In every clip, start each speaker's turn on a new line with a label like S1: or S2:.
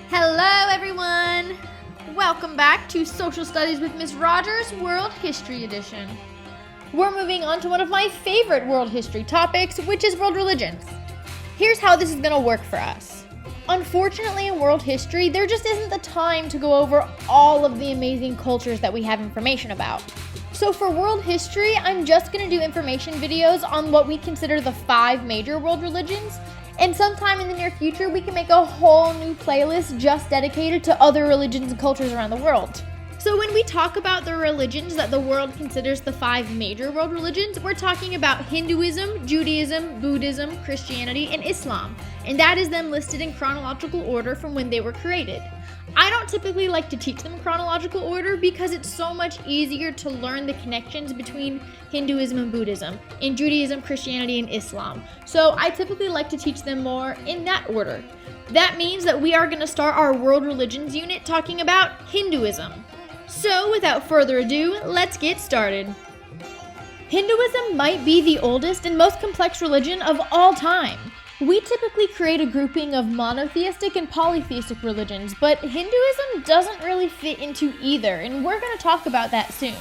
S1: Hello everyone! Welcome back to Social Studies with Miss Rogers World History Edition. We're moving on to one of my favorite world history topics, which is world religions. Here's how this is going to work for us. Unfortunately, in world history, there just isn't the time to go over all of the amazing cultures that we have information about. So for world history, I'm just going to do information videos on what we consider the 5 major world religions, and sometime in the near future, we can make a whole new playlist just dedicated to other religions and cultures around the world. So when we talk about the religions that the world considers the 5 major world religions, we're talking about Hinduism, Judaism, Buddhism, Christianity, and Islam. And that is them listed in chronological order from when they were created. I don't typically like to teach them in chronological order because it's so much easier to learn the connections between Hinduism and Buddhism, in Judaism, Christianity, and Islam. So I typically like to teach them more in that order. That means that we are going to start our world religions unit talking about Hinduism. So without further ado, let's get started. Hinduism might be the oldest and most complex religion of all time. We typically create a grouping of monotheistic and polytheistic religions, but Hinduism doesn't really fit into either, and we're going to talk about that soon.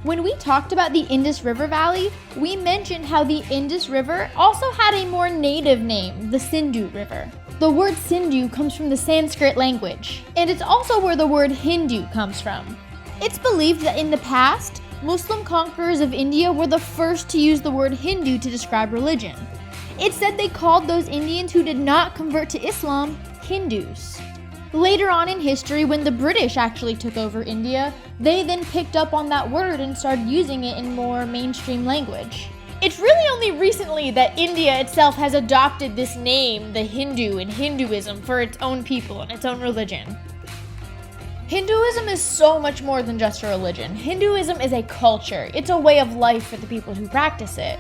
S1: When we talked about the Indus River Valley, we mentioned how the Indus River also had a more native name, the Sindhu River. The word Sindhu comes from the Sanskrit language, and it's also where the word Hindu comes from. It's believed that in the past, Muslim conquerors of India were the first to use the word Hindu to describe religion. It's said they called those Indians who did not convert to Islam Hindus. Later on in history, when the British actually took over India, they then picked up on that word and started using it in more mainstream language. It's really only recently that India itself has adopted this name, the Hindu, and Hinduism for its own people and its own religion. Hinduism is so much more than just a religion. Hinduism is a culture. It's a way of life for the people who practice it.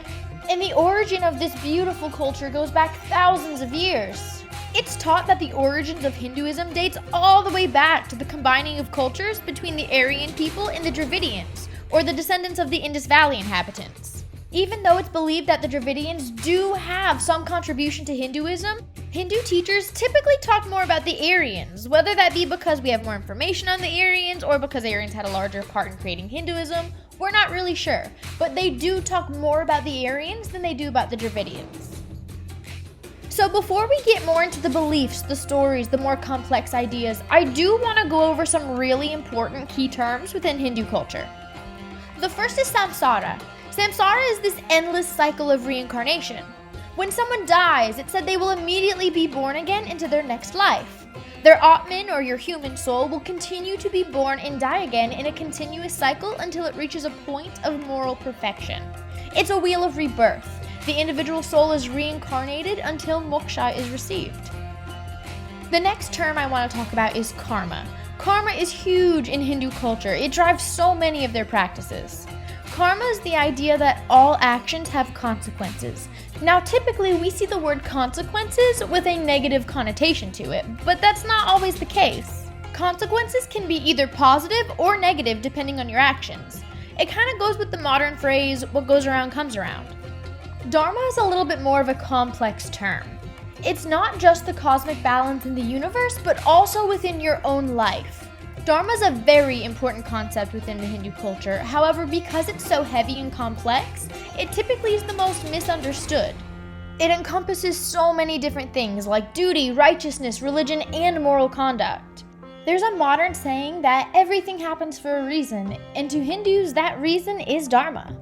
S1: And the origin of this beautiful culture goes back thousands of years. It's taught that the origins of Hinduism dates all the way back to the combining of cultures between the Aryan people and the Dravidians, or the descendants of the Indus Valley inhabitants. Even though it's believed that the Dravidians do have some contribution to Hinduism, Hindu teachers typically talk more about the Aryans, whether that be because we have more information on the Aryans or because Aryans had a larger part in creating Hinduism. We're not really sure, but they do talk more about the Aryans than they do about the Dravidians. So before we get more into the beliefs, the stories, the more complex ideas, I do want to go over some really important key terms within Hindu culture. The first is samsara. Samsara is this endless cycle of reincarnation. When someone dies, it's said they will immediately be born again into their next life. Their Atman, or your human soul, will continue to be born and die again in a continuous cycle until it reaches a point of moral perfection. It's a wheel of rebirth. The individual soul is reincarnated until moksha is received. The next term I want to talk about is karma. Karma is huge in Hindu culture. It drives so many of their practices. Karma is the idea that all actions have consequences. Now, typically we see the word consequences with a negative connotation to it, but that's not always the case. Consequences can be either positive or negative depending on your actions. It kind of goes with the modern phrase, what goes around comes around. Dharma is a little bit more of a complex term. It's not just the cosmic balance in the universe, but also within your own life. Dharma is a very important concept within the Hindu culture. However, because it's so heavy and complex, it typically is the most misunderstood. It encompasses so many different things like duty, righteousness, religion, and moral conduct. There's a modern saying that everything happens for a reason, and to Hindus, that reason is Dharma.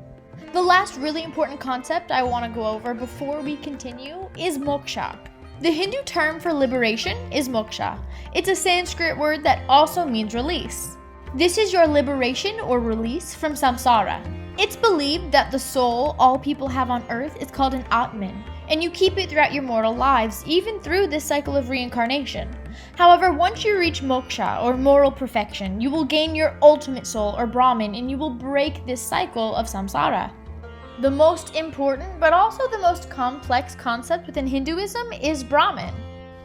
S1: The last really important concept I want to go over before we continue is moksha. The Hindu term for liberation is moksha. It's a Sanskrit word that also means release. This is your liberation or release from samsara. It's believed that the soul all people have on earth is called an Atman, and you keep it throughout your mortal lives, even through this cycle of reincarnation. However, once you reach moksha or moral perfection, you will gain your ultimate soul or Brahman, and you will break this cycle of samsara. The most important, but also the most complex concept within Hinduism is Brahman.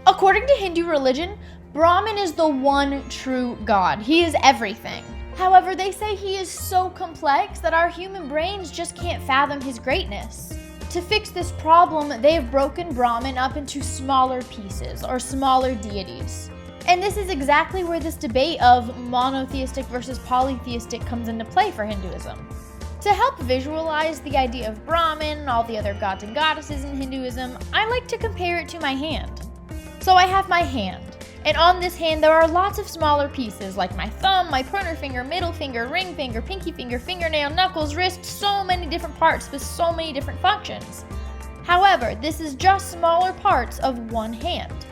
S1: According to Hindu religion, Brahman is the one true God. He is everything. However, they say he is so complex that our human brains just can't fathom his greatness. To fix this problem, they have broken Brahman up into smaller pieces, or smaller deities. And this is exactly where this debate of monotheistic versus polytheistic comes into play for Hinduism. To help visualize the idea of Brahman and all the other gods and goddesses in Hinduism, I like to compare it to my hand. So I have my hand, and on this hand there are lots of smaller pieces like my thumb, my pointer finger, middle finger, ring finger, pinky finger, fingernail, knuckles, wrist, so many different parts with so many different functions. However, this is just smaller parts of one hand.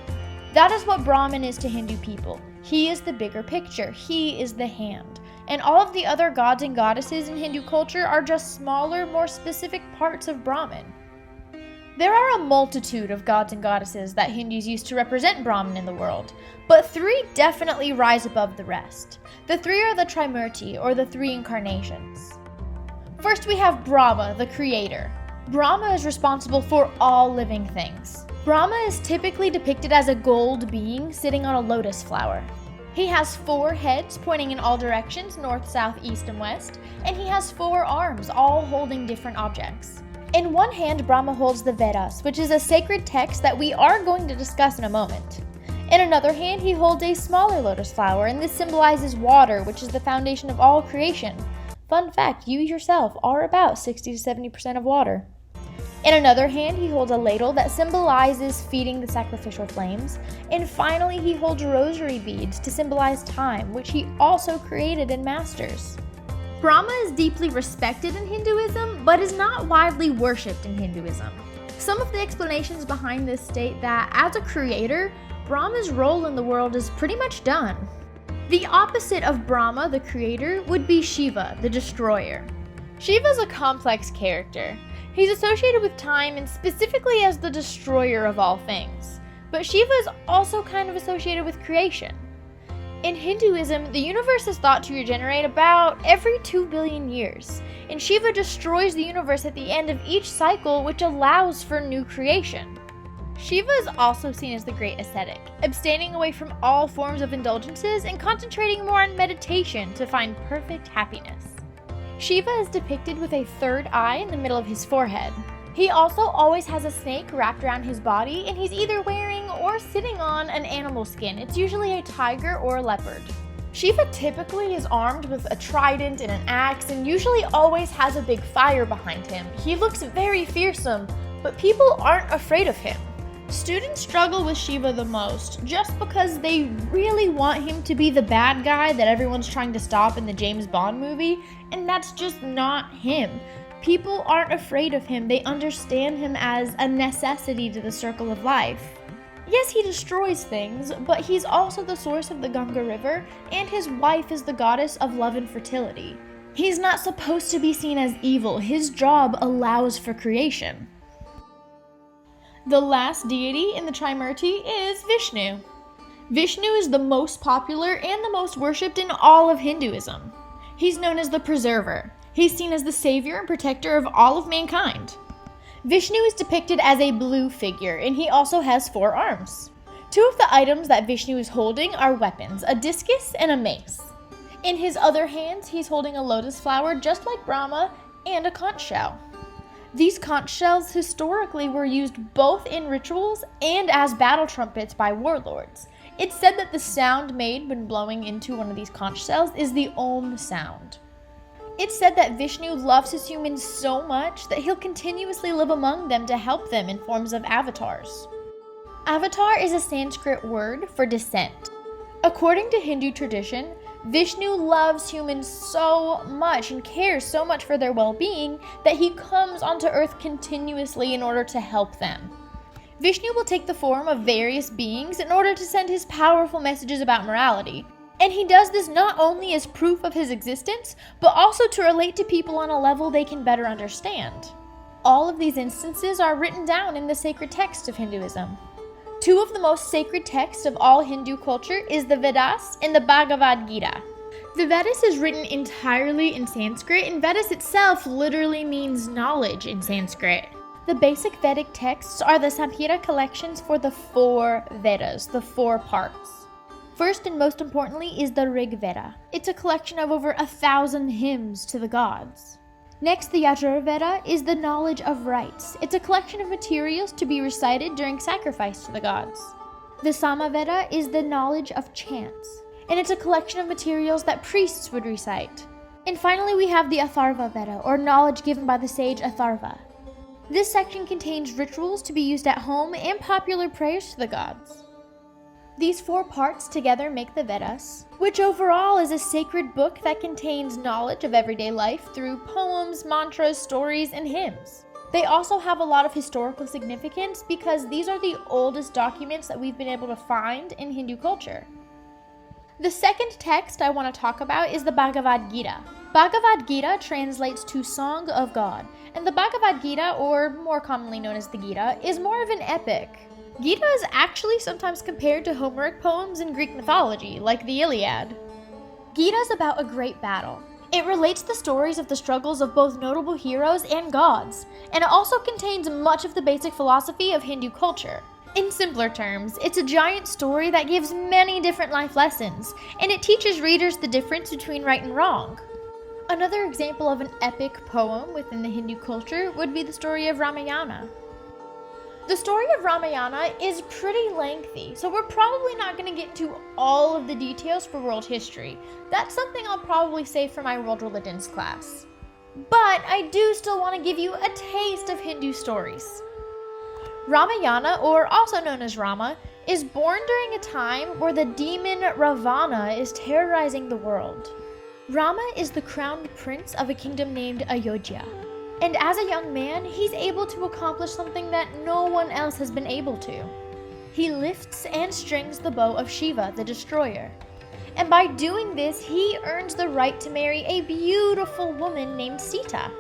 S1: That is what Brahman is to Hindu people. He is the bigger picture. He is the hand. And all of the other gods and goddesses in Hindu culture are just smaller, more specific parts of Brahman. There are a multitude of gods and goddesses that Hindus use to represent Brahman in the world, but three definitely rise above the rest. The three are the Trimurti, or the three incarnations. First we have Brahma, the creator. Brahma is responsible for all living things. Brahma is typically depicted as a gold being sitting on a lotus flower. He has 4 heads pointing in all directions, north, south, east, and west, and he has 4 arms, all holding different objects. In one hand, Brahma holds the Vedas, which is a sacred text that we are going to discuss in a moment. In another hand, he holds a smaller lotus flower, and this symbolizes water, which is the foundation of all creation. Fun fact, you yourself are about 60 to 70% of water. In another hand, he holds a ladle that symbolizes feeding the sacrificial flames. And finally, he holds rosary beads to symbolize time, which he also created and masters. Brahma is deeply respected in Hinduism, but is not widely worshipped in Hinduism. Some of the explanations behind this state that, as a creator, Brahma's role in the world is pretty much done. The opposite of Brahma, the creator, would be Shiva, the destroyer. Shiva is a complex character. He's associated with time and specifically as the destroyer of all things. But Shiva is also kind of associated with creation. In Hinduism, the universe is thought to regenerate about every 2 billion years, and Shiva destroys the universe at the end of each cycle, which allows for new creation. Shiva is also seen as the great ascetic, abstaining away from all forms of indulgences and concentrating more on meditation to find perfect happiness. Shiva is depicted with a third eye in the middle of his forehead. He also always has a snake wrapped around his body, and he's either wearing or sitting on an animal skin. It's usually a tiger or a leopard. Shiva typically is armed with a trident and an axe, and usually always has a big fire behind him. He looks very fearsome, but people aren't afraid of him. Students struggle with Shiva the most just because they really want him to be the bad guy that everyone's trying to stop in the James Bond movie, and that's just not him. People aren't afraid of him. They understand him as a necessity to the circle of life. Yes, he destroys things, but he's also the source of the Ganga River, and his wife is the goddess of love and fertility. He's not supposed to be seen as evil. His job allows for creation. The last deity in the Trimurti is Vishnu. Vishnu is the most popular and the most worshipped in all of Hinduism. He's known as the preserver. He's seen as the savior and protector of all of mankind. Vishnu is depicted as a blue figure, and he also has 4 arms. 2 of the items that Vishnu is holding are weapons, a discus and a mace. In his other hands, he's holding a lotus flower just like Brahma and a conch shell. These conch shells historically were used both in rituals and as battle trumpets by warlords. It's said that the sound made when blowing into one of these conch shells is the Om sound. It's said that Vishnu loves his humans so much that he'll continuously live among them to help them in forms of avatars. Avatar is a Sanskrit word for descent. According to Hindu tradition, Vishnu loves humans so much and cares so much for their well-being that he comes onto Earth continuously in order to help them. Vishnu will take the form of various beings in order to send his powerful messages about morality. And he does this not only as proof of his existence, but also to relate to people on a level they can better understand. All of these instances are written down in the sacred texts of Hinduism. 2 of the most sacred texts of all Hindu culture is the Vedas and the Bhagavad Gita. The Vedas is written entirely in Sanskrit, and Vedas itself literally means knowledge in Sanskrit. The basic Vedic texts are the Samhita collections for the 4 Vedas, the 4 parts. First and most importantly is the Rig Veda. It's a collection of over 1,000 hymns to the gods. Next, the Yajurveda is the knowledge of rites. It's a collection of materials to be recited during sacrifice to the gods. The Samaveda is the knowledge of chants, and it's a collection of materials that priests would recite. And finally, we have the Atharva Veda, or knowledge given by the sage Atharva. This section contains rituals to be used at home and popular prayers to the gods. These 4 parts together make the Vedas, which overall is a sacred book that contains knowledge of everyday life through poems, mantras, stories, and hymns. They also have a lot of historical significance because these are the oldest documents that we've been able to find in Hindu culture. The second text I want to talk about is the Bhagavad Gita. Bhagavad Gita translates to Song of God, and the Bhagavad Gita, or more commonly known as the Gita, is more of an epic. Gita is actually sometimes compared to Homeric poems in Greek mythology, like the Iliad. Gita is about a great battle. It relates the stories of the struggles of both notable heroes and gods, and it also contains much of the basic philosophy of Hindu culture. In simpler terms, it's a giant story that gives many different life lessons, and it teaches readers the difference between right and wrong. Another example of an epic poem within the Hindu culture would be the story of Ramayana. The story of Ramayana is pretty lengthy, so we're probably not going to get to all of the details for world history. That's something I'll probably save for my world religions class. But I do still want to give you a taste of Hindu stories. Ramayana, or also known as Rama, is born during a time where the demon Ravana is terrorizing the world. Rama is the crowned prince of a kingdom named Ayodhya. And as a young man, he's able to accomplish something that no one else has been able to. He lifts and strings the bow of Shiva, the destroyer. And by doing this, he earns the right to marry a beautiful woman named Sita.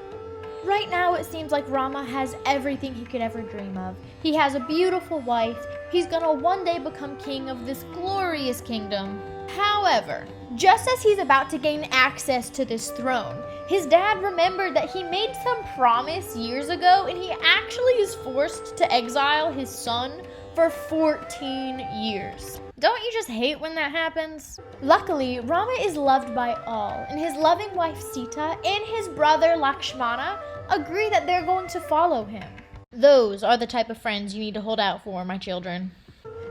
S1: Right now, it seems like Rama has everything he could ever dream of. He has a beautiful wife. He's gonna one day become king of this glorious kingdom. However, just as he's about to gain access to this throne, his dad remembered that he made some promise years ago, and he actually is forced to exile his son for 14 years. Don't you just hate when that happens? Luckily, Rama is loved by all, and his loving wife Sita and his brother Lakshmana agree that they're going to follow him. Those are the type of friends you need to hold out for, my children.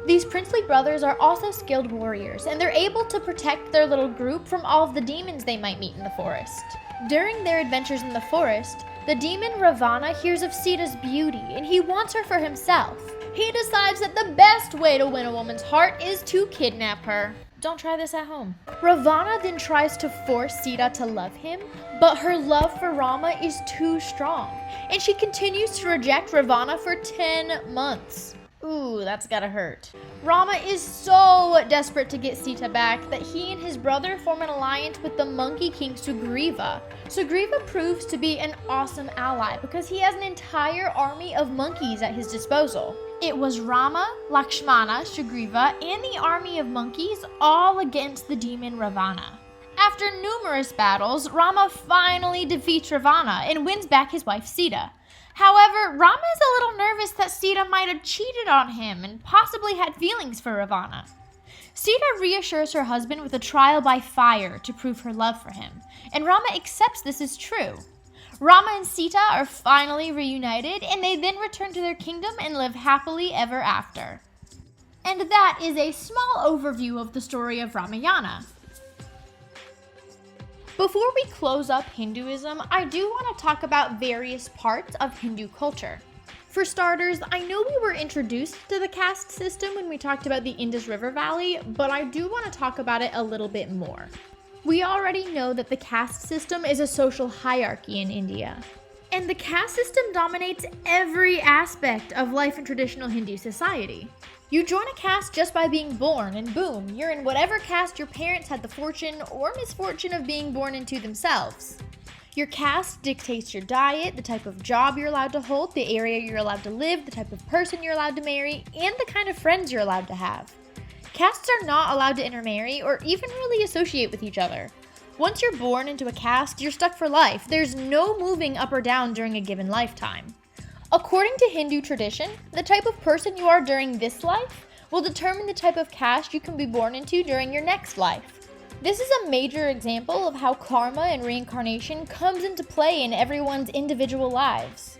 S1: These princely brothers are also skilled warriors, and they're able to protect their little group from all of the demons they might meet in the forest. During their adventures in the forest, the demon Ravana hears of Sita's beauty, and he wants her for himself. He decides that the best way to win a woman's heart is to kidnap her. Don't try this at home. Ravana then tries to force Sita to love him, but her love for Rama is too strong, and she continues to reject Ravana for 10 months. Ooh, that's gotta hurt. Rama is so desperate to get Sita back that he and his brother form an alliance with the Monkey King Sugriva. Sugriva proves to be an awesome ally because he has an entire army of monkeys at his disposal. It was Rama, Lakshmana, Sugriva, and the army of monkeys all against the demon Ravana. After numerous battles, Rama finally defeats Ravana and wins back his wife Sita. However, Rama is a little nervous that Sita might have cheated on him and possibly had feelings for Ravana. Sita reassures her husband with a trial by fire to prove her love for him, and Rama accepts this is true. Rama and Sita are finally reunited, and they then return to their kingdom and live happily ever after. And that is a small overview of the story of Ramayana. Before we close up Hinduism, I do want to talk about various parts of Hindu culture. For starters, I know we were introduced to the caste system when we talked about the Indus River Valley, but I do want to talk about it a little bit more. We already know that the caste system is a social hierarchy in India, and the caste system dominates every aspect of life in traditional Hindu society. You join a caste just by being born, and boom, you're in whatever caste your parents had the fortune or misfortune of being born into themselves. Your caste dictates your diet, the type of job you're allowed to hold, the area you're allowed to live, the type of person you're allowed to marry, and the kind of friends you're allowed to have. Castes are not allowed to intermarry or even really associate with each other. Once you're born into a caste, you're stuck for life. There's no moving up or down during a given lifetime. According to Hindu tradition, the type of person you are during this life will determine the type of caste you can be born into during your next life. This is a major example of how karma and reincarnation comes into play in everyone's individual lives.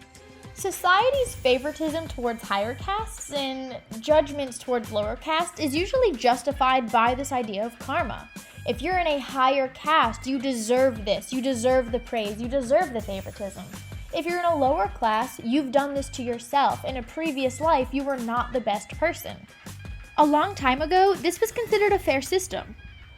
S1: Society's favoritism towards higher castes and judgments towards lower castes is usually justified by this idea of karma. If you're in a higher caste, you deserve this, you deserve the praise, you deserve the favoritism. If you're in a lower class, you've done this to yourself. In a previous life, you were not the best person. A long time ago, this was considered a fair system.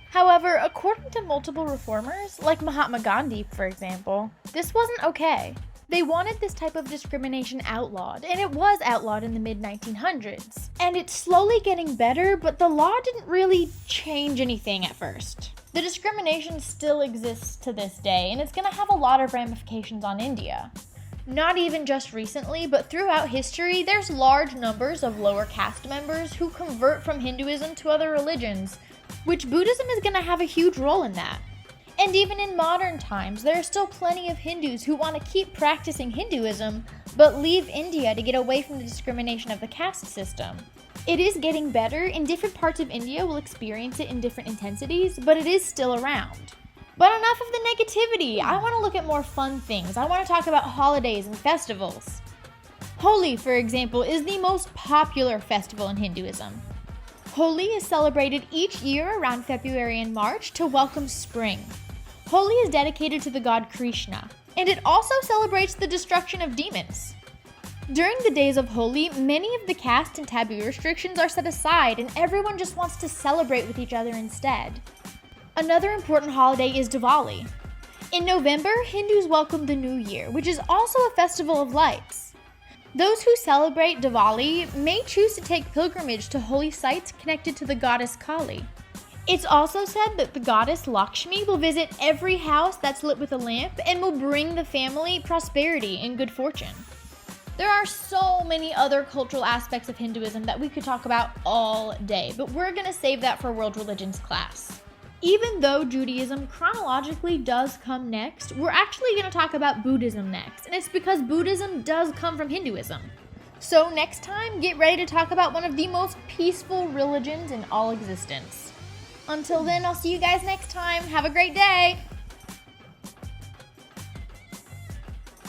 S1: However, according to multiple reformers, like Mahatma Gandhi, for example, this wasn't okay. They wanted this type of discrimination outlawed, and it was outlawed in the mid-1900s. And it's slowly getting better, but the law didn't really change anything at first. The discrimination still exists to this day, and it's going to have a lot of ramifications on India. Not even just recently, but throughout history, there's large numbers of lower caste members who convert from Hinduism to other religions, which Buddhism is going to have a huge role in that. And even in modern times, there are still plenty of Hindus who want to keep practicing Hinduism, but leave India to get away from the discrimination of the caste system. It is getting better, and different parts of India will experience it in different intensities, but it is still around. But enough of the negativity. I want to look at more fun things. I want to talk about holidays and festivals. Holi, for example, is the most popular festival in Hinduism. Holi is celebrated each year around February and March to welcome spring. Holi is dedicated to the god Krishna, and it also celebrates the destruction of demons. During the days of Holi, many of the caste and taboo restrictions are set aside, and everyone just wants to celebrate with each other instead. Another important holiday is Diwali. In November, Hindus welcome the New Year, which is also a festival of lights. Those who celebrate Diwali may choose to take pilgrimage to holy sites connected to the goddess Kali. It's also said that the goddess Lakshmi will visit every house that's lit with a lamp and will bring the family prosperity and good fortune. There are so many other cultural aspects of Hinduism that we could talk about all day, but we're going to save that for World Religions class. Even though Judaism chronologically does come next, we're actually going to talk about Buddhism next, and it's because Buddhism does come from Hinduism. So next time, get ready to talk about one of the most peaceful religions in all existence. Until then, I'll see you guys next time. Have a great day!